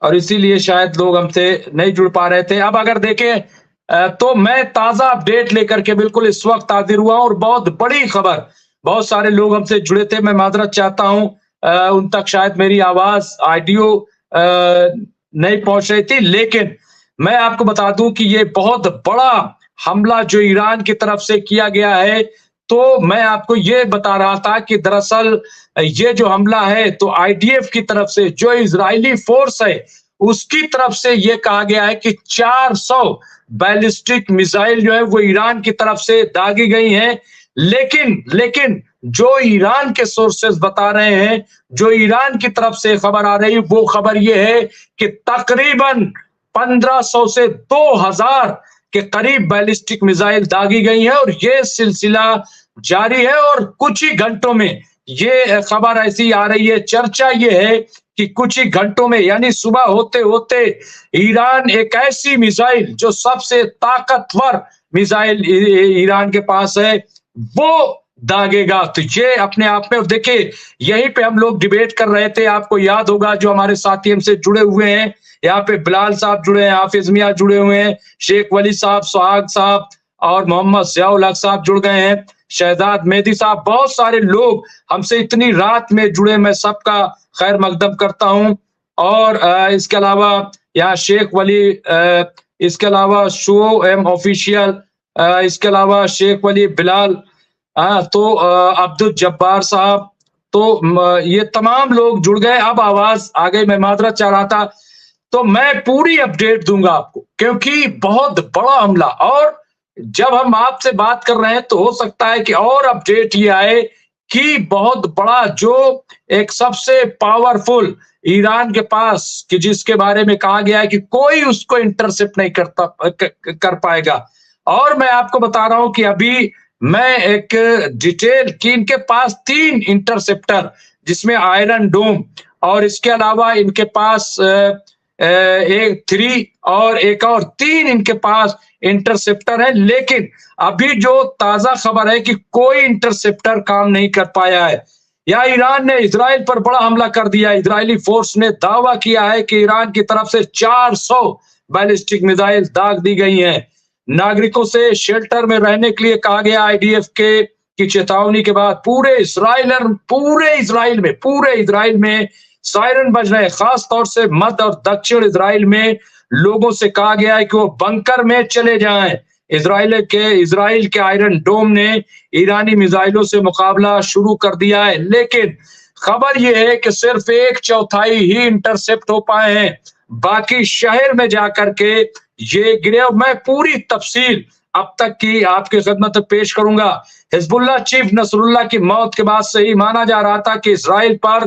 और इसीलिए शायद लोग हमसे नहीं जुड़ पा रहे थे। अब अगर देखें तो मैं ताज़ा अपडेट लेकर के बिल्कुल इस वक़्त हाज़िर हुआ हूँ और बहुत बड़ी खबर, बहुत सारे लोग हमसे जुड़े थे, मैं माज़रत चाहता हूँ उन तक शायद मेरी आवाज़, ऑडियो नहीं पहुँच रही थी, लेकिन मैं आपको बता दूँ कि ये बहुत बड़ा हमला जो ईरान की तरफ से किया गया है, तो मैं आपको ये बता रहा था कि दरअसल ये जो हमला है, तो आईडीएफ की तरफ से जो इज़राइली फ़ोर्स है, उसकी तरफ से ये कहा गया है कि 400 बैलिस्टिक मिसाइल जो है वो ईरान की तरफ से दागी गई हैं। लेकिन जो ईरान के सोर्सेस बता रहे हैं, जो ईरान की तरफ से खबर आ रही है, वो खबर ये है कि तकरीबन 1500 से 2000 के करीब बैलिस्टिक मिसाइल दागी गई हैं और ये सिलसिला जारी है और कुछ ही घंटों में ये खबर ऐसी आ रही है, चर्चा ये है कि कुछ ही घंटों में यानी सुबह होते-होते ईरान एक ऐसी मिसाइल जो सबसे ताकतवर मिसाइल ईरान के पास है, वो दागेगा। तो ये अपने आप में, और देखिए यहीं पे हम लोग डिबेट कर रहे थे, आपको याद होगा जो हमारे साथी हमसे जुड़े हुए हैं, यहाँ पे बिलाल साहब जुड़े हैं, हाफिज मियाँ जुड़े हुए हैं, शेख वली साहब, सुहाग साहब और मोहम्मद ज़िया-उल हक साहब जुड़ गए हैं, शहजाद मेहदी साहब, बहुत सारे लोग हमसे इतनी रात में जुड़े, मैं सबका खैर मकदम करता हूँ। और इसके अलावा यहाँ शेख वली, इसके अलावा शो एम ऑफिशियल, इसके अलावा शेख वली, बिलाल, तो अब्दुल जब्बार साहब, तो ये तमाम लोग जुड़ गए। अब आवाज आ गई, मैं माजरत चाह रहा था, तो मैं पूरी अपडेट दूंगा आपको, क्योंकि बहुत बड़ा हमला, और जब हम आपसे बात कर रहे हैं तो हो सकता है कि और अपडेट ये आए कि बहुत बड़ा जो एक सबसे पावरफुल ईरान के पास, कि जिसके बारे में कहा गया है कि कोई उसको इंटरसेप्ट नहीं कर पाएगा। और मैं आपको बता रहा हूं कि अभी मैं एक डिटेल कि इनके पास 3 इंटरसेप्टर, जिसमें आयरन डोम, और इसके अलावा इनके पास एक 3 और एक और 3 इनके पास इंटरसेप्टर है। लेकिन अभी जो ताजा खबर है कि कोई इंटरसेप्टर काम नहीं कर पाया है, या ईरान ने इजराइल पर बड़ा हमला कर दिया। इजरायली फोर्स ने दावा किया है कि ईरान की तरफ से 400 बैलिस्टिक मिसाइल दाग दी गई हैं। नागरिकों से शेल्टर में रहने के लिए कहा गया आईडीएफ की चेतावनी के बाद पूरे इजराइल में सायरन बज रहे हैं। खास तौर से मध्य और दक्षिण इजराइल में लोगों से कहा गया है कि वो बंकर में चले जाएं। इजराइल के आयरन डोम ने ईरानी मिसाइलों से मुकाबला शुरू कर दिया है, लेकिन खबर यह है कि सिर्फ 1/4 ही इंटरसेप्ट हो पाए हैं, बाकी शहर में जाकर के ये गिरे। और मैं पूरी तफसील अब तक की आपके खिदमत में पेश करूंगा। हिजबुल्लाह चीफ नसरुल्लाह की मौत के बाद से ही माना जा रहा था कि इजराइल पर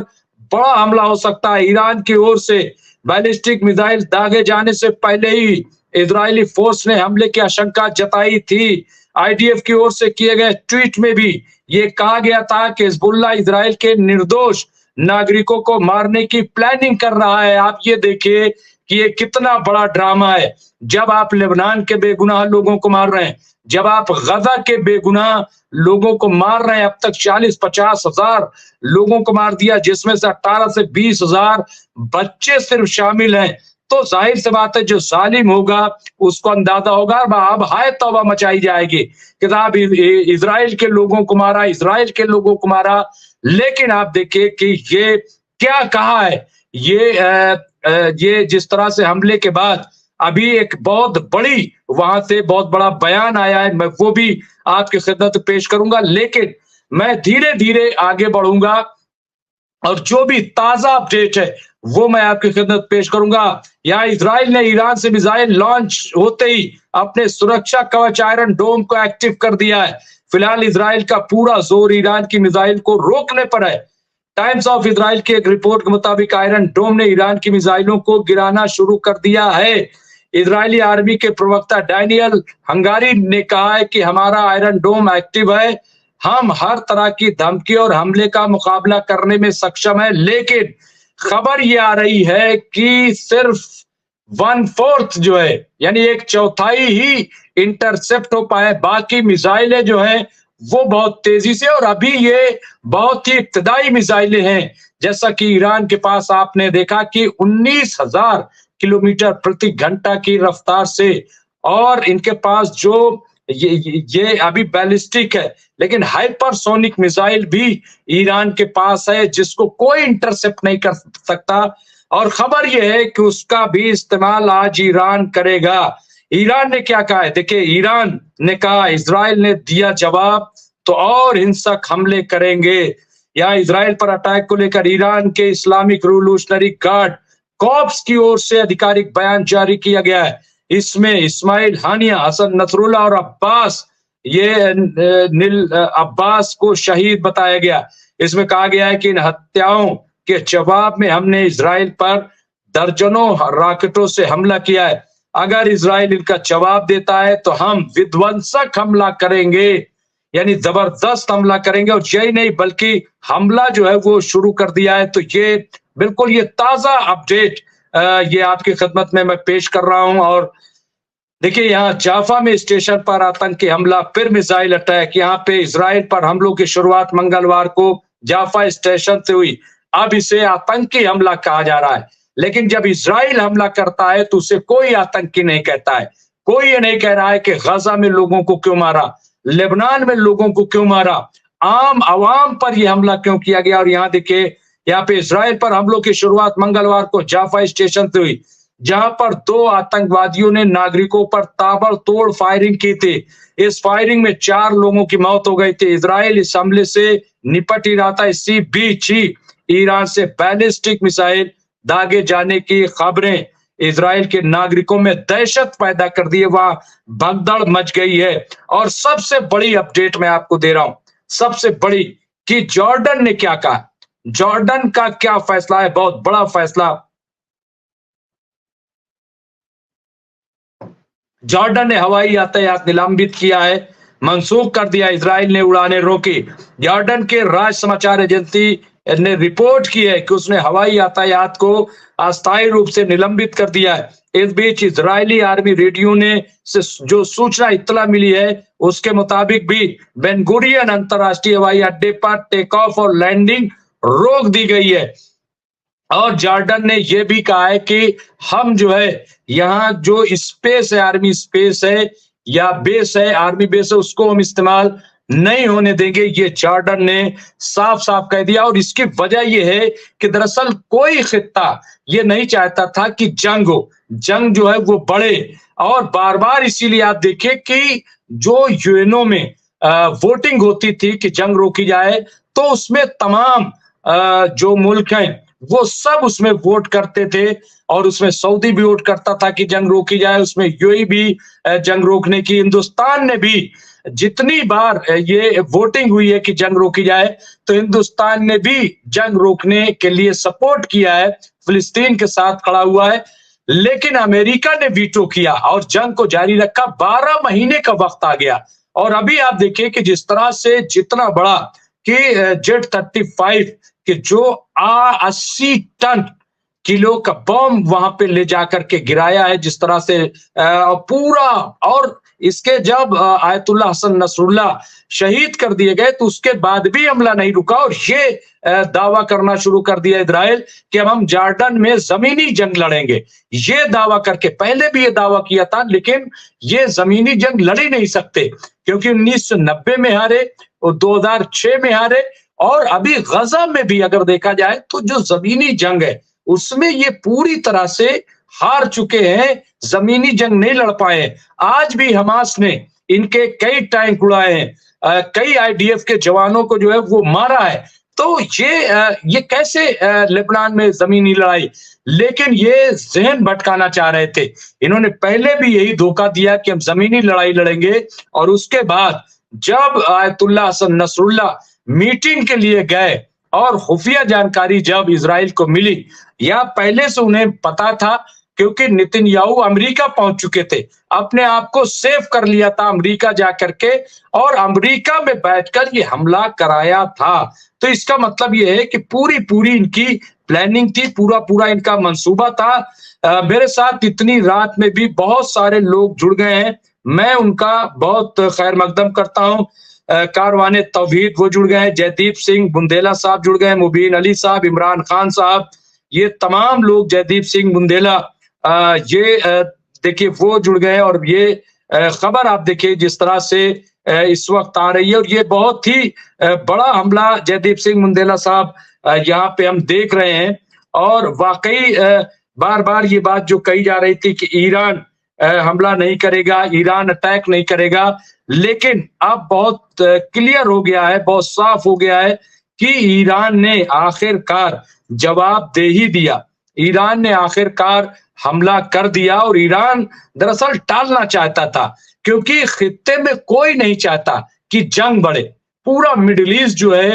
बड़ा हमला हो सकता है। ईरान की ओर से बैलिस्टिक मिसाइल दागे जाने से पहले ही इजरायली फोर्स ने हमले की आशंका जताई थी। आईडीएफ की ओर से किए गए ट्वीट में भी ये कहा गया था कि हिजबुल्लाह इजराइल के निर्दोष नागरिकों को मारने की प्लानिंग कर रहा है। आप ये देखिए कि ये कितना बड़ा ड्रामा है। जब आप लेबनान के बेगुनाह लोगों को मार रहे हैं, जब आप गजा के बेगुनाह लोगों को मार रहे हैं, अब तक 40-50 हजार लोगों को मार दिया, जिसमें से 18 से 20 हजार बच्चे सिर्फ शामिल हैं, तो जाहिर सी बात है जो जालिम होगा उसको अंदाजा होगा, अब हाय तौबा मचाई जाएगी कि साहब इजराइल के लोगों को मारा। लेकिन आप देखिए कि ये क्या कहा है, ये जिस तरह से हमले के बाद अभी एक बहुत बड़ी वहां से बहुत बड़ा बयान आया है, मैं वो भी आपकी खिदमत पेश करूंगा। लेकिन मैं धीरे धीरे आगे बढ़ूंगा और जो भी ताजा अपडेट है वो मैं आपकी खिदमत पेश करूंगा। यहाँ इजराइल ने ईरान से मिसाइल लॉन्च होते ही अपने सुरक्षा कवच आयरन डोम को एक्टिव कर दिया है। फिलहाल इजराइल का पूरा जोर ईरान की मिसाइल को रोकने पर है। टाइम्स ऑफ इजराइल की एक रिपोर्ट के मुताबिक आयरन डोम ने ईरान की मिसाइलों को गिराना शुरू कर दिया है। इजरायली आर्मी के प्रवक्ता डैनियल हंगारी ने कहा है कि हमारा आयरन डोम एक्टिव है, हम हर तरह की धमकी और हमले का मुकाबला करने में सक्षम है। लेकिन खबर ये आ रही है कि सिर्फ 1/4 जो है यानी 1/4 ही इंटरसेप्ट हो पाए, बाकी मिसाइलें जो हैं वो बहुत तेजी से, और अभी ये बहुत ही इब्तदाई मिसाइलें हैं जैसा कि ईरान के पास आपने देखा कि 19,000 किलोमीटर प्रति घंटा की रफ्तार से, और इनके पास जो ये अभी बैलिस्टिक है, लेकिन हाइपरसोनिक मिसाइल भी ईरान के पास है जिसको कोई इंटरसेप्ट नहीं कर सकता। और खबर यह है कि उसका भी इस्तेमाल आज ईरान करेगा। ईरान ने क्या कहा है? देखिए, ईरान ने कहा इजराइल ने दिया जवाब तो और हिंसक हमले करेंगे। यहाँ इजराइल पर अटैक को लेकर ईरान के इस्लामिक रिवोल्यूशनरी गार्ड कॉर्प्स की ओर से आधिकारिक बयान जारी किया गया है। इसमें इस्माइल हानिया, हसन नसरुल्लाह और अब्बास अब्बास को शहीद बताया गया। इसमें कहा गया है कि इन हत्याओं के जवाब में हमने इजराइल पर दर्जनों रॉकेटों से हमला किया है। अगर इजराइल इनका जवाब देता है तो हम विध्वंसक हमला करेंगे, यानी जबरदस्त हमला करेंगे। और यही नहीं बल्कि हमला जो है वो शुरू कर दिया है। तो ये बिल्कुल ये ताजा अपडेट ये आपकी खिदमत में मैं पेश कर रहा हूं। और देखिए, यहाँ जाफा में स्टेशन पर आतंकी हमला, फिर मिसाइल अटैक। यहाँ पे इजराइल पर हमलों की शुरुआत मंगलवार को जाफा स्टेशन से हुई। अब इसे आतंकी हमला कहा जा रहा है, लेकिन जब इजराइल हमला करता है तो उसे कोई आतंकी नहीं कहता है। कोई ये नहीं कह रहा है कि गजा में लोगों को क्यों मारा, लेबनान में लोगों को क्यों मारा, आम आवाम पर यह हमला क्यों किया गया। और यहाँ देखिए, यहाँ पे इजराइल पर हमलों की शुरुआत मंगलवार को जाफा स्टेशन से हुई, जहां पर 2 आतंकवादियों ने नागरिकों पर ताबड़तोड़ फायरिंग की थी। इस फायरिंग में 4 लोगों की मौत हो गई थी। इजराइल इस हमले से निपट ही रहा था। इसी बीच ही ईरान से बैलिस्टिक मिसाइल दागे जाने की खबरें इजराइल के नागरिकों में दहशत पैदा कर दी है। वहां भगदड़ मच गई है। और सबसे बड़ी अपडेट मैं आपको दे रहा हूं, सबसे बड़ी, कि जॉर्डन ने क्या कहा। जॉर्डन का क्या फैसला है, बहुत बड़ा फैसला। जॉर्डन ने हवाई यातायात निलंबित किया है, मंसूख कर दिया। इजराइल ने उड़ानें रोकी। जॉर्डन के राज समाचार एजेंसी ने रिपोर्ट की है कि उसने हवाई यातायात को अस्थायी रूप से निलंबित कर दिया है। इस बीच इजरायली आर्मी रेडियो ने से जो सूचना इत्तला मिली है उसके मुताबिक भी बेन गुरियन अंतरराष्ट्रीय हवाई अड्डे पर टेक ऑफ और लैंडिंग रोक दी गई है। और जॉर्डन ने यह भी कहा है कि हम जो है यहाँ जो स्पेस है, आर्मी स्पेस है या बेस है, आर्मी बेस है, उसको हम इस्तेमाल नहीं होने देंगे। ये जॉर्डन ने साफ साफ कह दिया। और इसकी वजह यह है कि दरअसल कोई खित्ता ये नहीं चाहता था कि जंग हो, जंग जो है वो बढ़े। और बार बार इसीलिए आप देखिए कि जो यूएनओ में वोटिंग होती थी कि जंग रोकी जाए, तो उसमें तमाम जो मुल्क हैं वो सब उसमें वोट करते थे। और उसमें सऊदी भी वोट करता था कि जंग रोकी जाए, उसमें यूएई भी जंग रोकने की, हिंदुस्तान ने भी जितनी बार ये वोटिंग हुई है कि जंग रोकी जाए, तो हिंदुस्तान ने भी जंग रोकने के लिए सपोर्ट किया है, फिलिस्तीन के साथ खड़ा हुआ है। लेकिन अमेरिका ने वीटो किया और जंग को जारी रखा। 12 महीने का वक्त आ गया। और अभी आप देखिए कि जिस तरह से जितना बड़ा कि Z-35 कि जो 80 टन किलो का बम वहां पे ले जाकर के गिराया है, जिस तरह से पूरा। और इसके जब आयतुल्लाह हसन नसरुल्लाह शहीद कर दिए गए तो उसके बाद भी हमला नहीं रुका। और ये दावा करना शुरू कर दिया इजराइल कि अब हम जॉर्डन में जमीनी जंग लड़ेंगे। ये दावा करके पहले भी ये दावा किया था, लेकिन ये जमीनी जंग लड़ ही नहीं सकते क्योंकि 1990 में हारे और 2006 में हारे। और अभी गजा में भी अगर देखा जाए तो जो जमीनी जंग है उसमें ये पूरी तरह से हार चुके हैं, जमीनी जंग नहीं लड़ पाए। आज भी हमास ने इनके कई टैंक उड़ाए हैं, कई आईडीएफ के जवानों को जो है वो मारा है। तो ये कैसे लेबनान में जमीनी लड़ाई, लेकिन ये जहन भटकाना चाह रहे थे। इन्होंने पहले भी यही धोखा दिया कि हम जमीनी लड़ाई लड़ेंगे। और उसके बाद जब आयतुल्लाह हसन नसरुल्लाह मीटिंग के लिए गए और खुफिया जानकारी जब इजराइल को मिली, या पहले से उन्हें पता था क्योंकि नेतन्याहू अमेरिका पहुंच चुके थे, अपने आप को सेव कर लिया था अमेरिका जाकर के, और अमेरिका में बैठकर ये हमला कराया था। तो इसका मतलब ये है कि पूरी इनकी प्लानिंग थी, पूरा इनका मंसूबा था। मेरे साथ इतनी रात में भी बहुत सारे लोग जुड़ गए हैं, मैं उनका बहुत खैर मकदम करता हूं। कारवाने तौहीद वो जुड़ गए हैं, जयदीप सिंह बुंदेला साहब जुड़ गए हैं, मुबीन अली साहब, इमरान खान साहब, ये तमाम लोग, जयदीप सिंह बुंदेला, देखिए वो जुड़ गए। और ये खबर आप देखिए जिस तरह से इस वक्त आ रही है, और ये बहुत ही बड़ा हमला जयदीप सिंह बुंदेला साहब यहाँ पे हम देख रहे हैं। और वाकई बार बार ये बात जो कही जा रही थी कि ईरान हमला नहीं करेगा, ईरान अटैक नहीं करेगा, लेकिन अब बहुत क्लियर हो गया है, बहुत साफ हो गया है कि ईरान ने आखिरकार जवाब दे ही दिया। ईरान ने आखिरकार हमला कर दिया, और ईरान दरअसल टालना चाहता था, क्योंकि खित्ते में कोई नहीं चाहता कि जंग बढ़े। पूरा मिडिल ईस्ट जो है,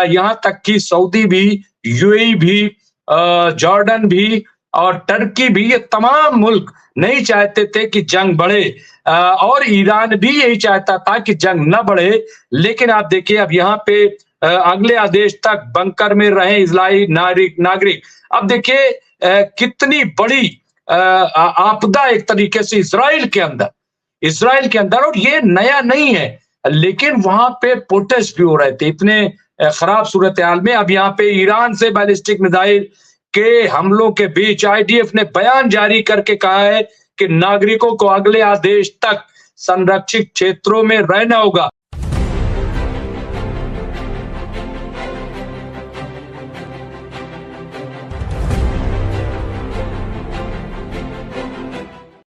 यहाँ तक कि सऊदी भी, यूएई भी, जॉर्डन भी और टर्की भी, ये तमाम मुल्क नहीं चाहते थे कि जंग बढ़े, और ईरान भी यही चाहता था कि जंग न बढ़े। लेकिन आप देखिए अब यहाँ पे अगले आदेश तक बंकर में रहे इजरायली नागरिक। अब देखिए कितनी बड़ी आपदा एक तरीके से इजराइल के अंदर, और ये नया नहीं है, लेकिन वहां पे प्रोटेस्ट भी हो रहे थे इतने खराब सूरत हाल में। अब यहाँ पे ईरान से बैलिस्टिक मिसाइल के हमलों के बीच आईडीएफ ने बयान जारी करके कहा है कि नागरिकों को अगले आदेश तक संरक्षित क्षेत्रों में रहना होगा।